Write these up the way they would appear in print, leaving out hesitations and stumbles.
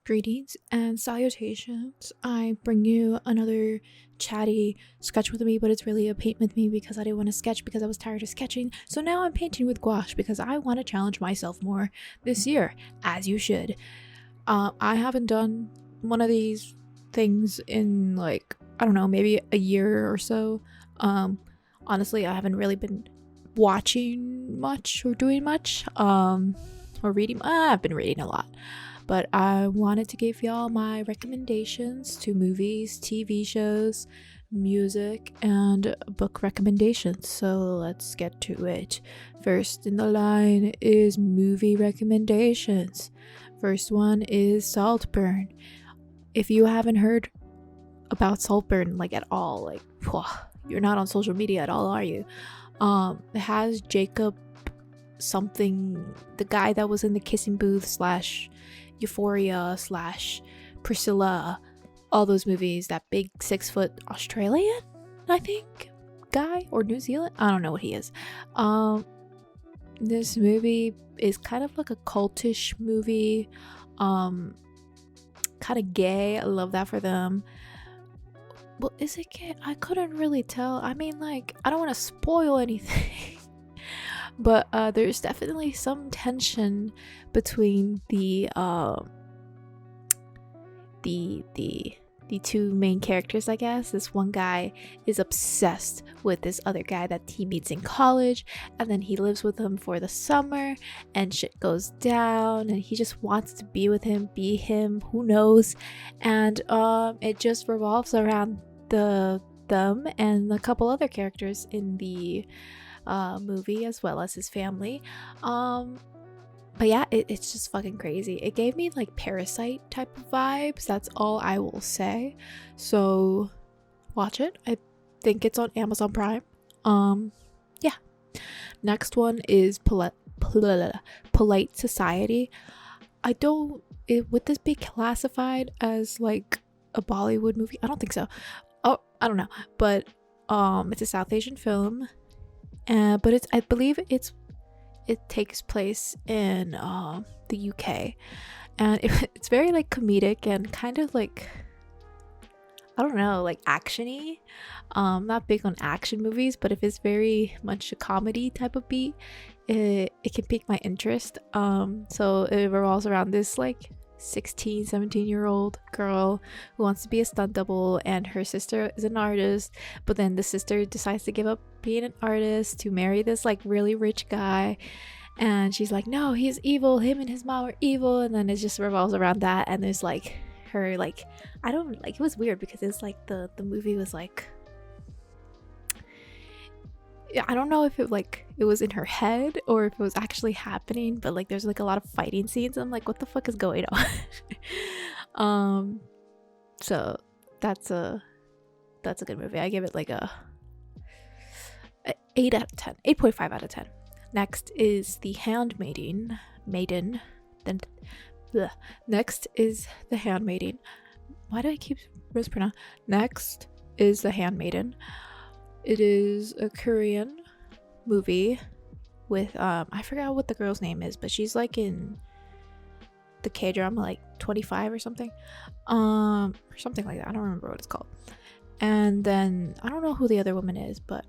Greetings and salutations. I bring you another chatty sketch with me, but it's really a paint with me because I didn't want to sketch because I was tired of sketching. So now I'm painting with gouache because I want to challenge myself more this year, as you should. I haven't done one of these things in like, I don't know, maybe a year or so. Honestly, I haven't really been watching much or doing much, or reading. I've been reading a lot. But I wanted to give y'all my recommendations to movies, TV shows, music, and book recommendations. So let's get to it. First in the line is movie recommendations. First one is Saltburn. If you haven't heard about Saltburn like at all, like you're not on social media at all, are you? It has Jacob something, the guy that was in the kissing booth / Euphoria / Priscilla, all those movies, that big 6-foot Australian, I think, guy, or New Zealand, I don't know what he is. This movie is kind of like a cultish movie, kind of gay. I love that for them. Well, is it gay? I couldn't really tell. I mean, like, I don't want to spoil anything. But there's definitely some tension between the two main characters, I guess. This one guy is obsessed with this other guy that he meets in college, and then he lives with him for the summer, and shit goes down, and he just wants to be with him, be him, who knows. And it just revolves around them and a couple other characters in the movie, as well as his family. But yeah, it's just fucking crazy. It gave me like Parasite type of vibes, that's all I will say. So watch it. I think it's on Amazon Prime. Yeah. Next one is Polite Society. Would this be classified as like a Bollywood movie? I don't think so. Oh, I don't know, but it's a South Asian film. But I believe it takes place in the UK, and it's very like comedic and kind of like, I don't know, like actiony. Not big on action movies, but if it's very much a comedy type of beat, it can pique my interest. So it revolves around this like 17-year-old girl who wants to be a stunt double, and her sister is an artist, but then the sister decides to give up being an artist to marry this like really rich guy, and she's like, no, he's evil, him and his mom are evil. And then it just revolves around that, and there's like her, like, I don't like, it was weird because it's like the movie was like, I don't know if it was in her head or if it was actually happening, but like there's like a lot of fighting scenes. I'm like, what the fuck is going on? So that's a good movie. I give it like a 8 out of 10, 8.5 out of 10. Next is The Handmaiden. Next is The Handmaiden. Why do I keep mispronouncing? Next is The Handmaiden. It is a Korean movie with I forgot what the girl's name is, but she's like in the K-drama like 25 or something. Or something like that. I don't remember what it's called. And then I don't know who the other woman is, but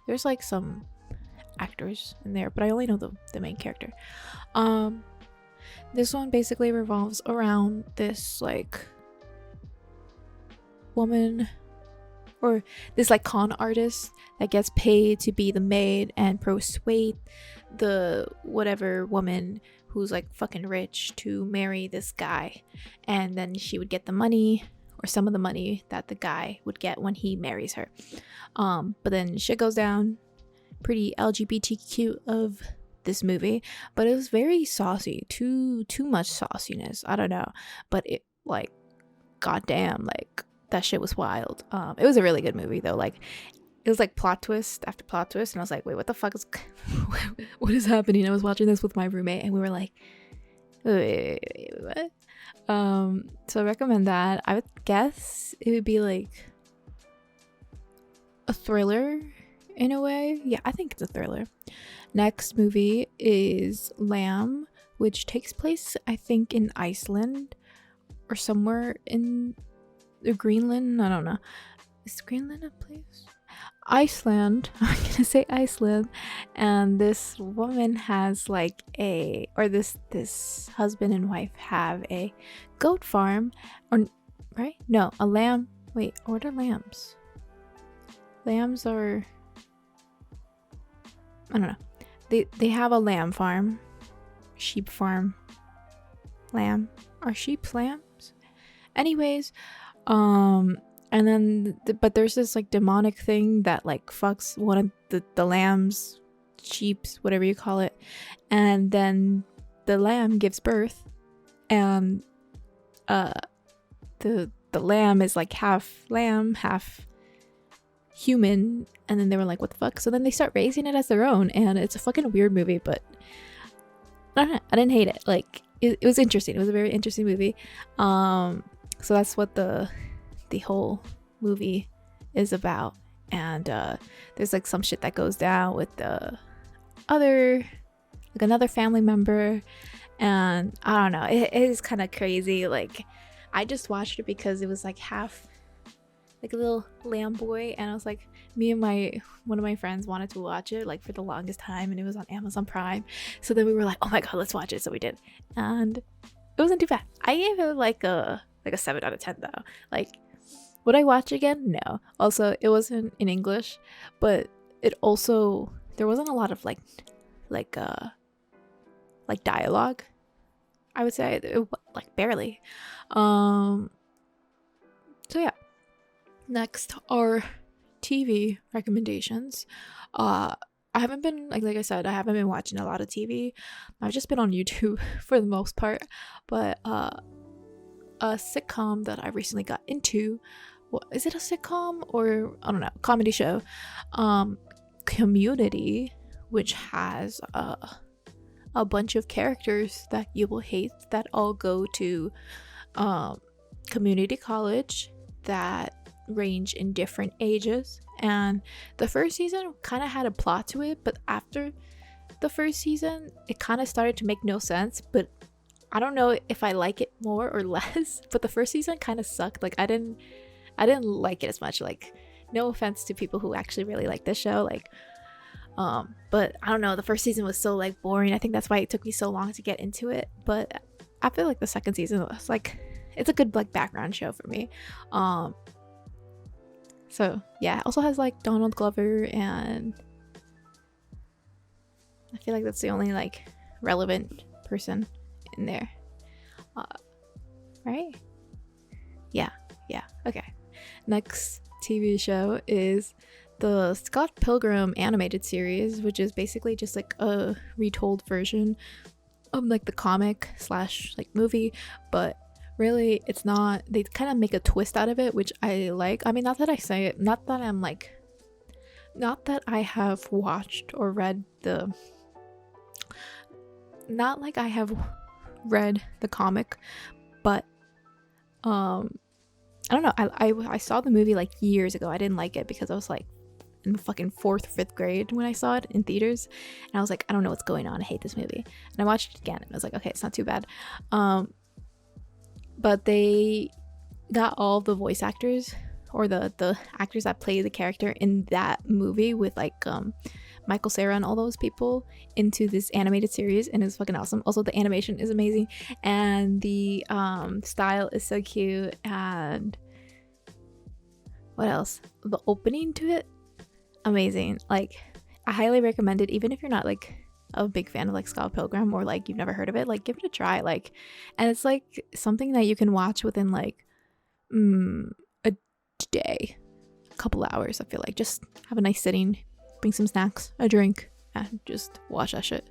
there's like some actors in there, but I only know the main character. This one basically revolves around this like woman, or this like con artist that gets paid to be the maid and persuade the whatever woman who's like fucking rich to marry this guy, and then she would get the money, or some of the money that the guy would get when he marries her. But then shit goes down. Pretty LGBTQ of this movie, but it was very saucy, too much sauciness, I don't know, but it like, goddamn, like that shit was wild. It was a really good movie though. Like, it was like plot twist after plot twist, and I was like, wait, what the fuck is what is happening? I was watching this with my roommate, and we were like, wait, what? So I recommend that. I would guess it would be like a thriller in a way. Yeah, I think it's a thriller. Next movie is Lamb, which takes place, I think, in Iceland. or somewhere in Greenland. I don't know. Is Greenland a place? Iceland. I'm gonna say Iceland. And this woman has like this husband and wife have a goat farm, or right? No, a lamb. Wait, what are lambs? Lambs are, I don't know. They have a lamb farm, sheep farm. Lamb, are sheep lambs? Anyways, and then but there's this like demonic thing that like fucks one of the lambs, sheeps, whatever you call it, and then the lamb gives birth, and the lamb is like half lamb, half human, and then they were like, what the fuck? So then they start raising it as their own, and it's a fucking weird movie, but I don't know, I didn't hate it. Like it was interesting. It was a very interesting movie. So that's what the whole movie is about. And there's like some shit that goes down with the another family member, and I don't know, it is kind of crazy. Like I just watched it because it was like half like a little lamb boy, and I was like, me and one of my friends wanted to watch it like for the longest time, and it was on Amazon Prime, so then we were like, oh my god, let's watch it. So we did, and it wasn't too bad. I gave it like a 7 out of 10 though. Like, would I watch again? No. Also, it wasn't in English, but it also, there wasn't a lot of like dialogue, I would say. Like barely. So yeah. Next are TV recommendations. I haven't been like I said, I haven't been watching a lot of TV. I've just been on YouTube for the most part. But a sitcom that I recently got into, is it a sitcom or I don't know, comedy show? Community, which has a bunch of characters that you will hate that all go to community college that range in different ages. And the first season kind of had a plot to it, but after the first season it kind of started to make no sense. But I don't know if I like it more or less, but the first season kind of sucked. Like I didn't like it as much. Like, no offense to people who actually really like this show, like but I don't know, the first season was so like boring. I think that's why it took me so long to get into it. But I feel like the second season was like, it's a good like background show for me. So yeah, it also has like Donald Glover, and I feel like that's the only like relevant person in there. Right? Yeah, okay. Next TV show is the Scott Pilgrim animated series, which is basically just like a retold version of like the comic / like movie, but really it's not. They kind of make a twist out of it, which I like. I mean, not that I have watched or read the, not like I have read the comic, but I don't know, I saw the movie like years ago. I didn't like it because I was like in the fucking 4th or 5th grade when I saw it in theaters, and I was like, I don't know what's going on, I hate this movie. And I watched it again and I was like, okay, it's not too bad. But they got all the voice actors, or the actors that play the character in that movie, with like Michael Cera and all those people, into this animated series, and it's fucking awesome. Also, the animation is amazing, and the style is so cute. And what else? The opening to it, amazing. Like, I highly recommend it, even if you're not like a big fan of like Scott Pilgrim, or like you've never heard of it. Like, give it a try. Like, and it's like something that you can watch within like a day, a couple hours. I feel like just have a nice sitting, bring some snacks, a drink, and just watch that shit.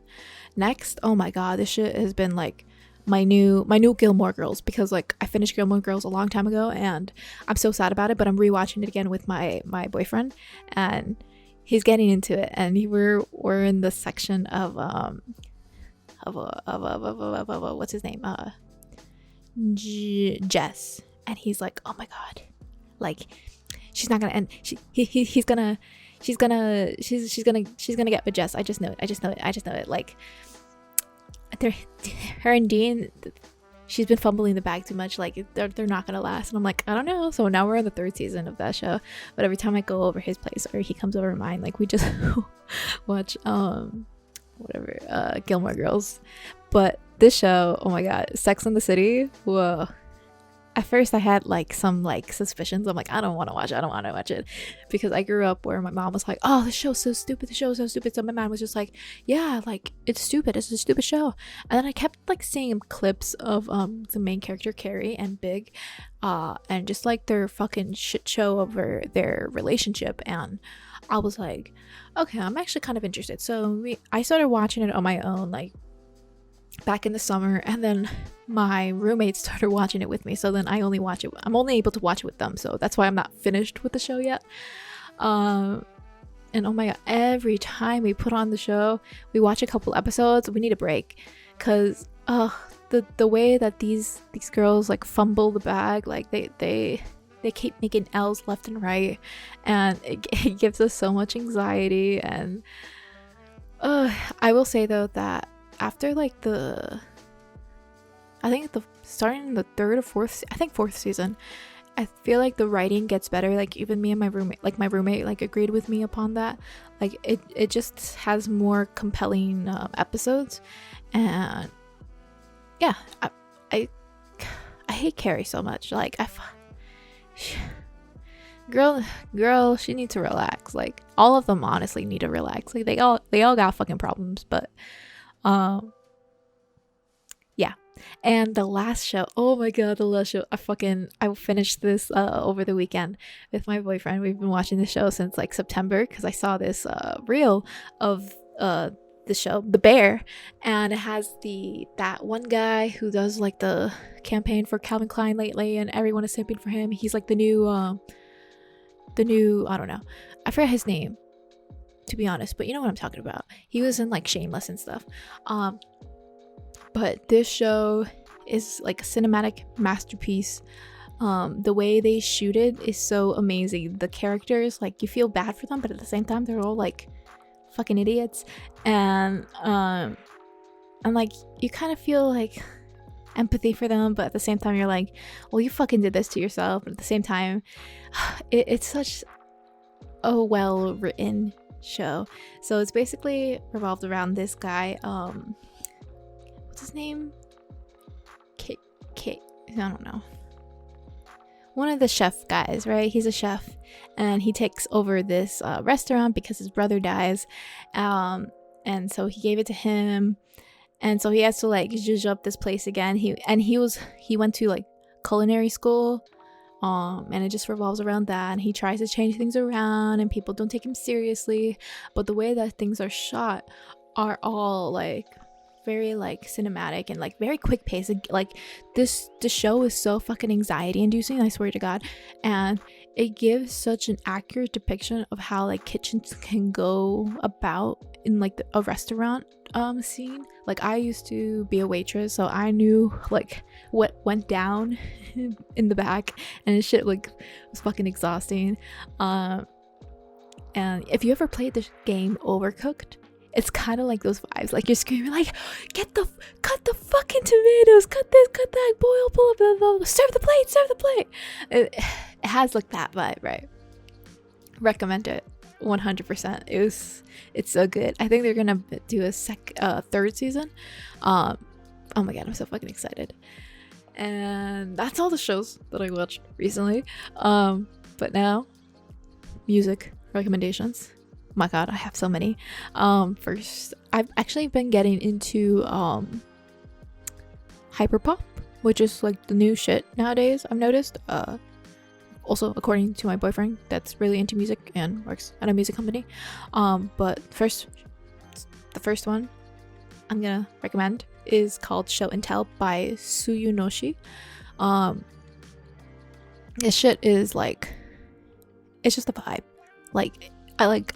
Next, oh my god, this shit has been like my new Gilmore Girls, because like I finished Gilmore Girls a long time ago and I'm so sad about it, but I'm rewatching it again with my boyfriend, and he's getting into it, and we're in the section of what's his name, Jess, and he's like, oh my god, like she's not gonna end, she's gonna get with Jess. I just know it. Like her and Dean, she's been fumbling the bag too much, like they're not gonna last. And I'm like, I don't know. So now we're in the 3rd season of that show, but every time I go over his place or he comes over mine, like we just watch Gilmore Girls. But this show, oh my god, Sex and the City, whoa. At first I had like some like suspicions. I'm like, I don't want to watch it because I grew up where my mom was like, oh, the show's so stupid, so my mom was just like, yeah, like it's stupid, it's a stupid show. And then I kept like seeing clips of the main character Carrie and Big and just like their fucking shit show over their relationship, and I was like, okay, I'm actually kind of interested. So I started watching it on my own like back in the summer, and then my roommates started watching it with me, so then I'm only able to watch it with them, so that's why I'm not finished with the show yet. And oh my god, every time we put on the show, we watch a couple episodes, we need a break, because the way that these girls like fumble the bag, like they keep making L's left and right, and it gives us so much anxiety. And I will say though that after like starting the 3rd or 4th season, I feel like the writing gets better. Like even me and my roommate like agreed with me upon that. Like it just has more compelling episodes. And yeah, I hate Carrie so much. Like girl, she needs to relax. Like all of them honestly need to relax. Like they all got fucking problems. But yeah. And the last show, oh my god, I finished this over the weekend with my boyfriend. We've been watching the show since like September, because I saw this reel of the show, The Bear, and it has that one guy who does like the campaign for Calvin Klein lately, and everyone is simping for him. He's like the new I don't know, I forget his name, to be honest, but you know what I'm talking about. He was in like Shameless and stuff. But this show is like a cinematic masterpiece. The way they shoot it is so amazing. The characters, like you feel bad for them, but at the same time they're all like fucking idiots, and like you kind of feel like empathy for them, but at the same time you're like, well, you fucking did this to yourself. But at the same time, it's such a well written show. So it's basically revolved around this guy, what's his name, Kate, I don't know, one of the chef guys, right? He's a chef, and he takes over this restaurant because his brother dies, and so he gave it to him, and so he has to like zhuzh up this place again. He went to like culinary school, and it just revolves around that, and he tries to change things around, and people don't take him seriously, but the way that things are shot are all like very like cinematic and like very quick pace. Like the show is so fucking anxiety inducing, I swear to god, and it gives such an accurate depiction of how like kitchens can go about in like a restaurant scene. Like I used to be a waitress, so I knew like what went down in the back, and shit like was fucking exhausting. And if you ever played the game Overcooked, it's kind of like those vibes. Like you're screaming like, cut the fucking tomatoes, cut this, cut that, boil, blah, blah, blah, serve the plate. It has like that vibe, right? Recommend it 100%. It's so good. I think they're gonna do a 3rd season. Oh my god, I'm so fucking excited. And that's all the shows that I watched recently. But now, music recommendations. My god, I have so many. First, I've actually been getting into hyperpop, which is like the new shit nowadays, I've noticed. Also according to my boyfriend, that's really into music and works at a music company. But the first one I'm gonna recommend is called Show and Tell by Tsuyunoshi. This shit is like, it's just a vibe. Like I like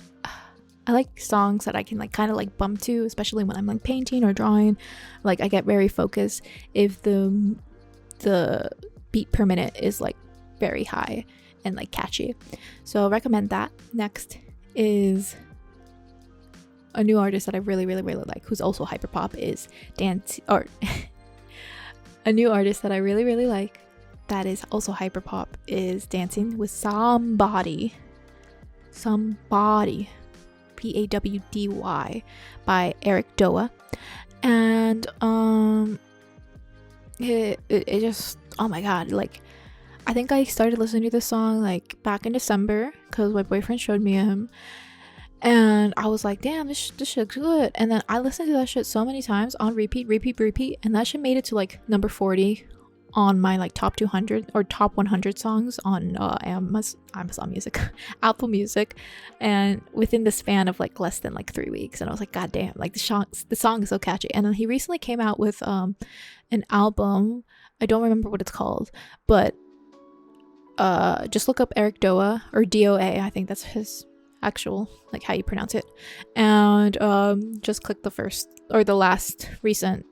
songs that I can like kind of like bump to, especially when I'm like painting or drawing. Like I get very focused if the beat per minute is like very high and like catchy. So I'll recommend that. Next is a new artist that I really like, who's also hyperpop, is A new artist that I really, really like that is also hyperpop is Dancing with Somebody. Somebody. Pawdy by Ericdoa. And it just, oh my god, like I think I started listening to this song like back in December because my boyfriend showed me him, and I was like, damn, this shit's good. And then I listened to that shit so many times on repeat, and that shit made it to like number 40 on my like top 200 or top 100 songs on Amazon Music, Apple Music, and within the span of like less than like 3 weeks. And I was like, god damn, like the song is so catchy. And then he recently came out with an album. I don't remember what it's called, but just look up Ericdoa or DOA. I think that's his actual, like, how you pronounce it, and just click the first or the last recent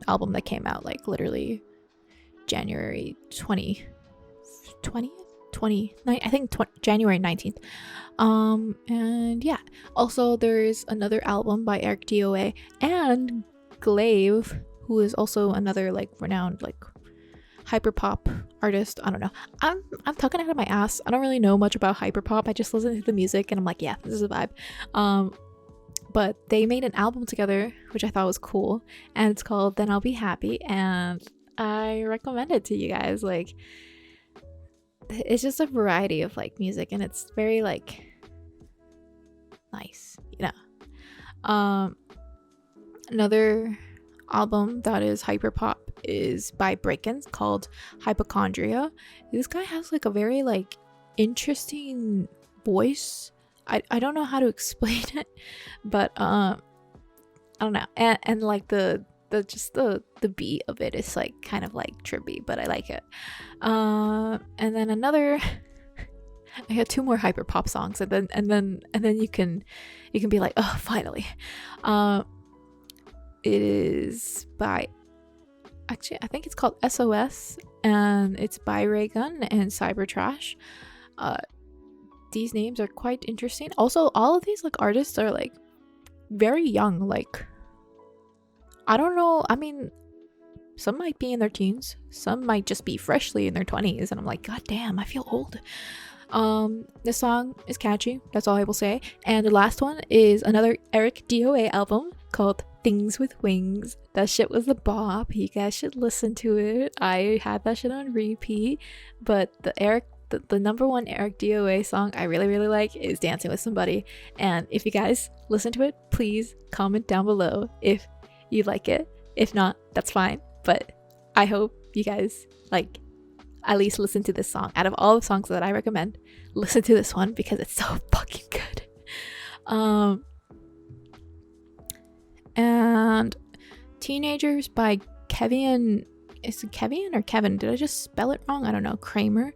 album that came out, like literally January 20th, I think January 19th. And yeah, also there's another album by Ericdoa and Glaive, who is also another like renowned like hyperpop artist. I don't know, I'm talking out of my ass. I don't really know much about hyperpop. I just listen to the music and I'm like, yeah, this is a vibe. But they made an album together, which I thought was cool, and it's called Then I'll Be Happy, and I recommend it to you guys. Like, it's just a variety of like music, and it's very like nice, you know. Another album that is hyperpop is by Brakence called Hypochondria. This guy has like a very like interesting voice. I don't know how to explain it, but I don't know, and like the beat of it is like kind of like trippy, but I like it. And then another I had 2 more hyper pop songs, and then you can be like, oh, finally. It is by, actually I think it's called SOS, and it's by Raegun and cybertrash. These names are quite interesting. Also, all of these like artists are like very young. Like, I don't know, I mean, some might be in their teens, some might just be freshly in their 20s, and I'm like, god damn, I feel old. This song is catchy, that's all I will say. And the last one is another Ericdoa album called Things with Wings. That shit was the bop. You guys should listen to it. I had that shit on repeat. But the number one Ericdoa song I really, really like is Dancing with Somebody. And if you guys listen to it, please comment down below if you like it. If not, that's fine. But I hope you guys like at least listen to this song. Out of all the songs that I recommend, listen to this one because it's so fucking good. And Teenagers by Kevian. Is it Kevian or Kevin? Did I just spell it wrong? I don't know. Kraemer.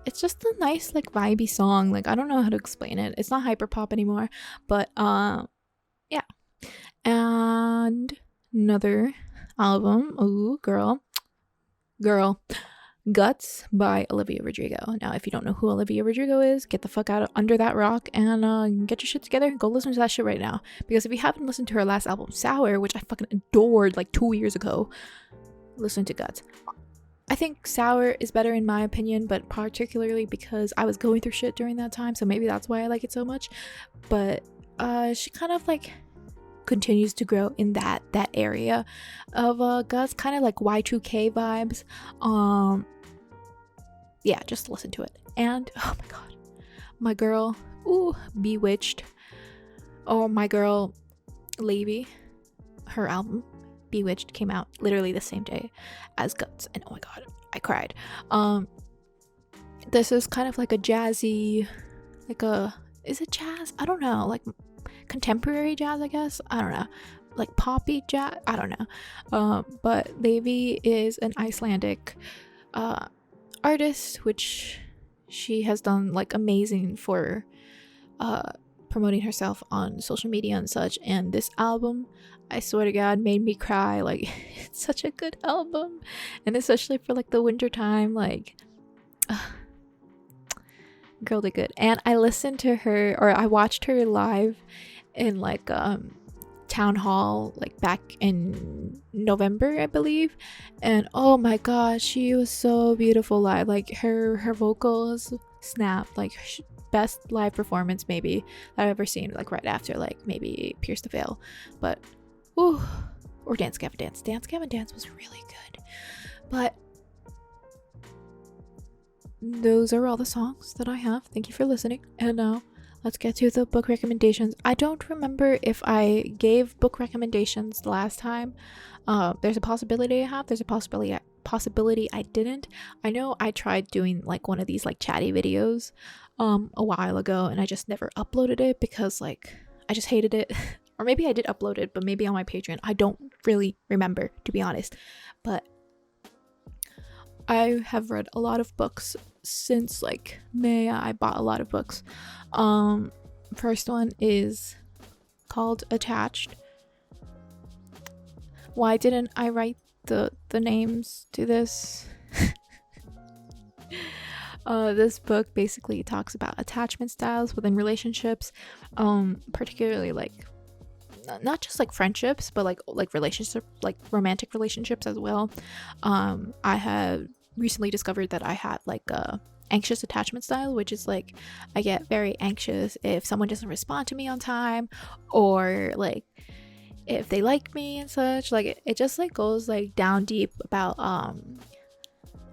It's just a nice like vibey song. Like, I don't know how to explain it. It's not hyper pop anymore, but yeah. And another album. Ooh, girl. Guts by Olivia Rodrigo. Now, if you don't know who Olivia Rodrigo is, get the fuck out of under that rock and get your shit together. Go listen to that shit right now. Because if you haven't listened to her last album, Sour, which I fucking adored like 2 years ago, listen to Guts. I think Sour is better in my opinion, but particularly because I was going through shit during that time, so maybe that's why I like it so much. But she kind of like continues to grow in that area of Guts, kind of like Y2K vibes. Yeah, just listen to it. And oh my god, my girl, Bewitched, or my girl Levy, her album Bewitched came out literally the same day as Guts, and oh my god, I cried. This is kind of like a jazzy, like is it jazz? I don't know, like contemporary jazz, I guess. I don't know, like poppy jazz, I don't know. But Levy is an Icelandic artist, which she has done like amazing for promoting herself on social media and such. And this album, I swear to god, made me cry. Like, it's such a good album, and especially for like the winter time, like girl did good. And I listened to her, or I watched her live in like town hall like back in November, I believe, and oh my god, she was so beautiful live. Like her vocals snapped. Like best live performance maybe that I've ever seen, like right after like maybe Pierce the Veil. But ooh, or Dance Gavin Dance. Dance Gavin Dance was really good. But those are all the songs that I have. Thank you for listening, and now let's get to the book recommendations. I don't remember if I gave book recommendations the last time. There's a possibility I have. There's a possibility I didn't. I know I tried doing like one of these like chatty videos a while ago, and I just never uploaded it because like I just hated it. Or maybe I did upload it, but maybe on my Patreon. I don't really remember, to be honest. But I have read a lot of books since like May. I bought a lot of books. First one is called Attached. Why didn't I write the names to this? This book basically talks about attachment styles within relationships, particularly like not just like friendships, but like relationship, like romantic relationships as well. I have recently discovered that I have like a anxious attachment style, which is like I get very anxious if someone doesn't respond to me on time, or like if they like me and such. Like it just like goes like down deep about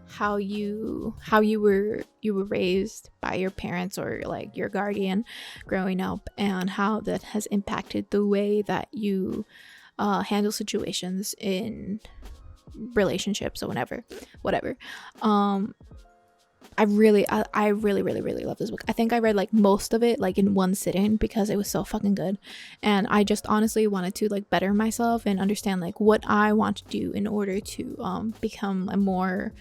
how you were raised by your parents or like your guardian growing up, and how that has impacted the way that you handle situations in relationships or whatever. I really love this book. I think I read like most of it like in one sitting because it was so fucking good, and I just honestly wanted to like better myself and understand like what I want to do in order to become a more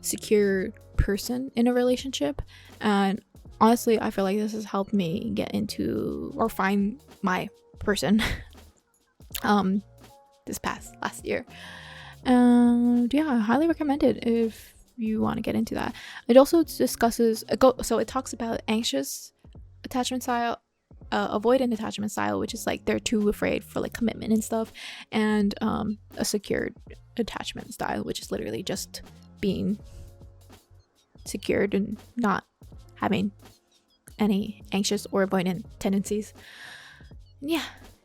secure person in a relationship. And honestly, I feel like this has helped me get into or find my person this past last year. And yeah, I highly recommend it if you want to get into that. It also discusses so it talks about anxious attachment style, avoidant attachment style, which is like they're too afraid for like commitment and stuff, and a secured attachment style, which is literally just being secured and not having any anxious or avoidant tendencies. Yeah.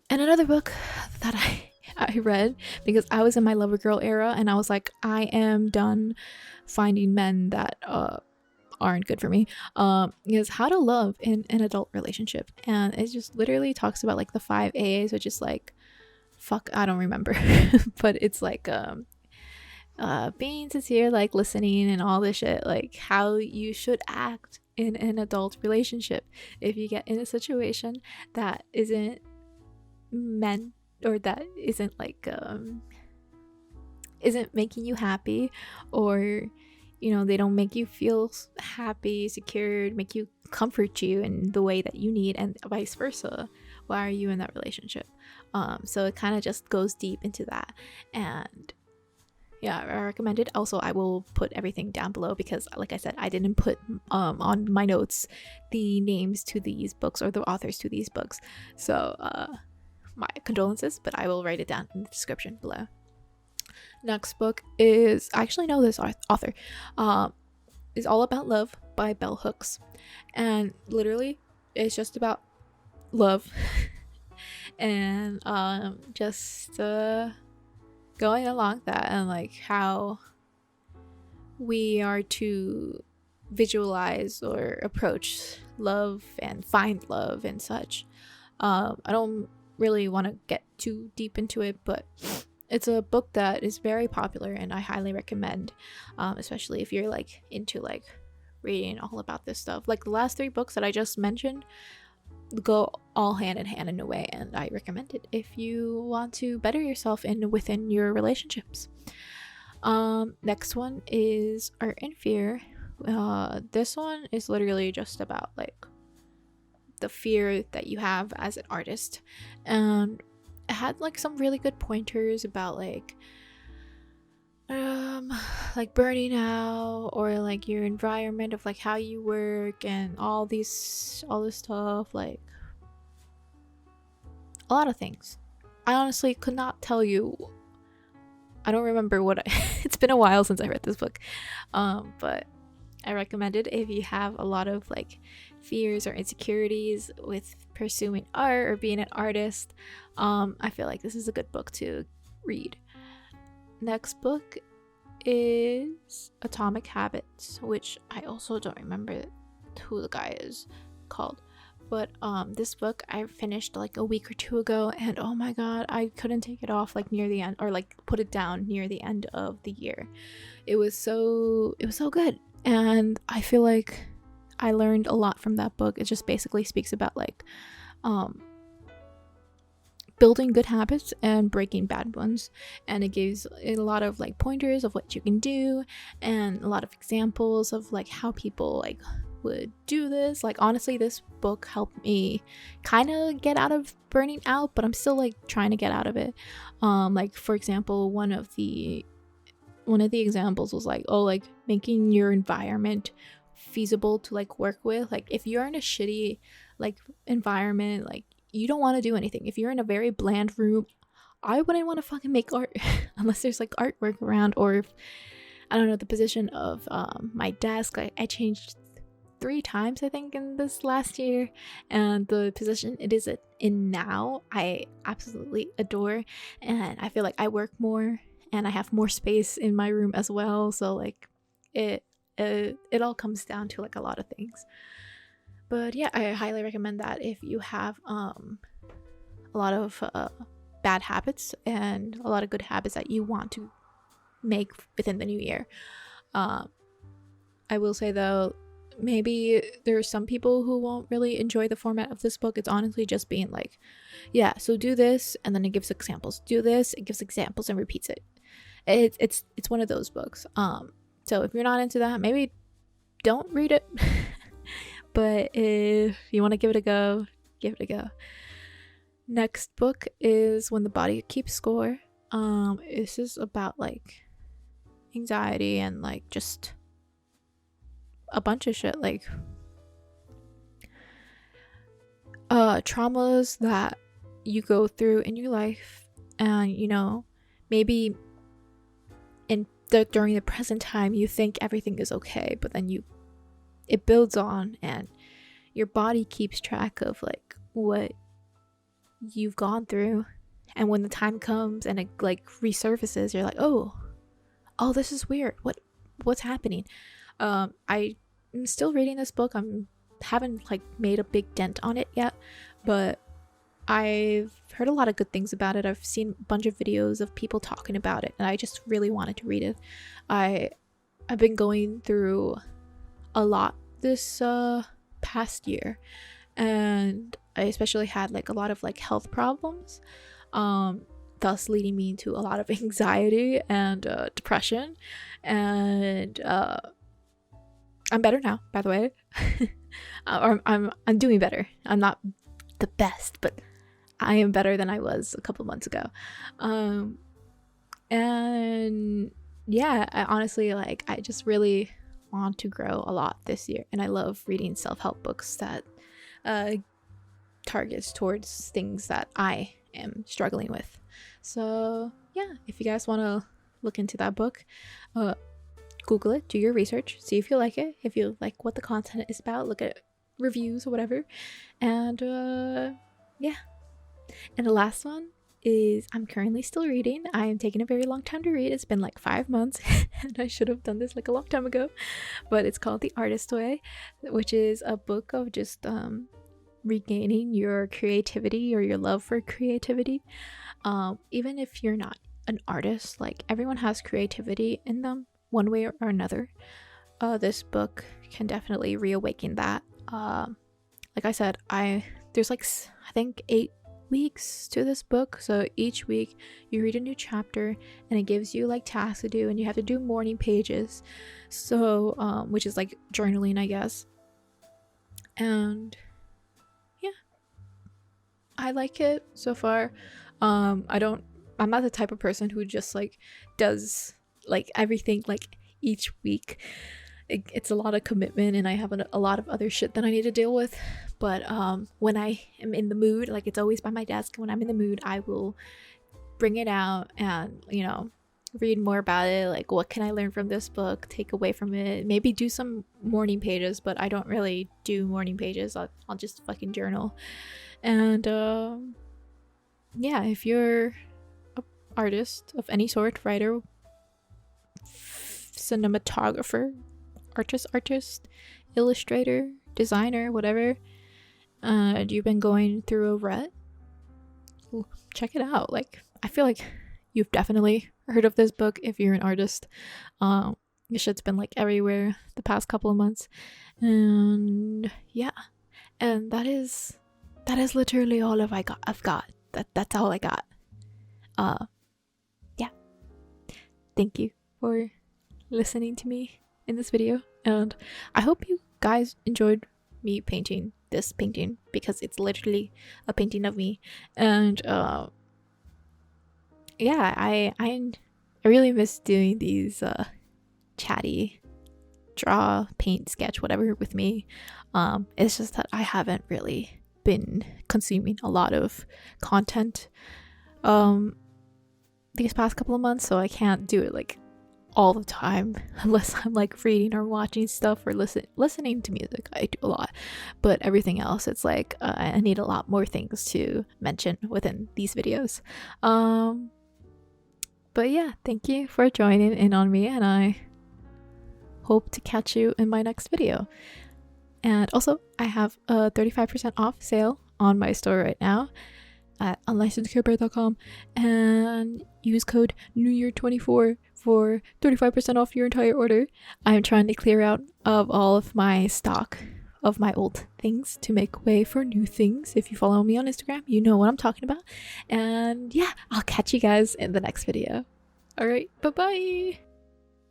And another book that I read because I was in my lover girl era, and I was like, I am done finding men that aren't good for me, is How to Love in an Adult Relationship. And it just literally talks about like the 5 A's, which is like fuck, I don't remember but it's like being sincere, like listening and all this shit, like how you should act in an adult relationship if you get in a situation that isn't meant, or that isn't like isn't making you happy, or you know, they don't make you feel happy, secured, make you comfort you in the way that you need, and vice versa. Why are you in that relationship? So it kind of just goes deep into that. And yeah, I recommend it. Also, I will put everything down below because like I said, I didn't put on my notes the names to these books or the authors to these books, so my condolences, but I will write it down in the description below. Next book is, I actually know this author, is All About Love by Bell Hooks, and literally it's just about love and just going along that, and like how we are to visualize or approach love and find love and such. I don't really want to get too deep into it, but it's a book that is very popular and I highly recommend, especially if you're like into like reading all about this stuff. Like the last 3 books that I just mentioned go all hand in hand in a way, and I recommend it if you want to better yourself within your relationships. Next one is Art and Fear. This one is literally just about like the fear that you have as an artist, and it had like some really good pointers about like burning out, or like your environment of like how you work and all this stuff, like a lot of things. I honestly could not tell you. I don't remember it's been a while since I read this book, but I recommend it if you have a lot of like fears or insecurities with pursuing art or being an artist. I feel like this is a good book to read. Next book is Atomic Habits, which I also don't remember who the guy is called, but this book I finished like a week or two ago, and oh my god, I couldn't take it off like near the end, or like put it down near the end of the year. It was so good, and I feel like I learned a lot from that book. It just basically speaks about like building good habits and breaking bad ones, and it gives a lot of like pointers of what you can do and a lot of examples of like how people like would do this. Like honestly, this book helped me kind of get out of burning out, but I'm still like trying to get out of it. Like for example, one of the examples was like, oh, like making your environment feasible to like work with. Like if you're in a shitty like environment, like you don't want to do anything. If you're in a very bland room, I wouldn't want to fucking make art unless there's like artwork around, or if I don't know, the position of my desk, like I changed 3 times I think in this last year, and the position it is in now I absolutely adore, and I feel like I work more and I have more space in my room as well. So like it all comes down to like a lot of things. But yeah, I highly recommend that if you have a lot of bad habits and a lot of good habits that you want to make within the new year. I will say though, maybe there are some people who won't really enjoy the format of this book. It's honestly just being like, yeah, so do this, and then it gives examples. Do this, it gives examples and repeats it. It's one of those books. So if you're not into that, maybe don't read it. But if you want to give it a go, give it a go. Next book is When the Body Keeps Score. This is about like anxiety and like just a bunch of shit, like traumas that you go through in your life, and you know, maybe during the present time you think everything is okay, but then it builds on, and your body keeps track of like what you've gone through, and when the time comes and it like resurfaces, you're like, oh, this is weird, what's happening. I'm still reading this book. Haven't like made a big dent on it yet, but I've heard a lot of good things about it. I've seen a bunch of videos of people talking about it, and I just really wanted to read it. I've been going through a lot this past year, and I especially had like a lot of like health problems, thus leading me to a lot of anxiety and depression, and I'm better now, by the way. Or I'm doing better. I'm not the best, but I am better than I was a couple months ago. And yeah, I honestly like, I just really want to grow a lot this year, and I love reading self-help books that targets towards things that I am struggling with. So yeah, if you guys want to look into that book, Google it, do your research, see if you like it, if you like what the content is about, look at reviews or whatever. And yeah, and the last one is I'm currently still reading. I am taking a very long time to read. It's been like 5 months and I should have done this like a long time ago, but it's called The Artist Way, which is a book of just regaining your creativity or your love for creativity. Even if you're not an artist, like everyone has creativity in them one way or another. This book can definitely reawaken that. Like I said, there's like I think 8 weeks to this book, so each week you read a new chapter and it gives you like tasks to do, and you have to do morning pages, so which is like journaling, I guess. And yeah, I like it so far. I'm not the type of person who just like does like everything like each week. it's a lot of commitment, and I have a lot of other shit that I need to deal with. But when I am in the mood, like it's always by my desk, when I'm in the mood, I will bring it out and, you know, read more about it. Like, what can I learn from this book, take away from it, maybe do some morning pages, but I don't really do morning pages. I'll just fucking journal. And yeah, if you're an artist of any sort, writer, cinematographer, artist, illustrator, designer, whatever, you've been going through a rut, check it out. Like, I feel like you've definitely heard of this book if you're an artist. This shit's been like everywhere the past couple of months, and yeah, and that is literally all I've got. That's all I got. Yeah, thank you for listening to me in this video, and I hope you guys enjoyed me painting this painting, because it's literally a painting of me. And yeah, I really miss doing these chatty draw, paint, sketch, whatever with me. It's just that I haven't really been consuming a lot of content these past couple of months, so I can't do it like all the time unless I'm like reading or watching stuff or listening to music. I do a lot, but everything else, it's like I need a lot more things to mention within these videos. But yeah, thank you for joining in on me, and I hope to catch you in my next video. And also, I have a 35% off sale on my store right now at unlicensed.com, and use code NewYear24 for 35% off your entire order. I'm trying to clear out of all of my stock of my old things to make way for new things. If you follow me on Instagram, you know what I'm talking about. And yeah, I'll catch you guys in the next video. All right, bye-bye.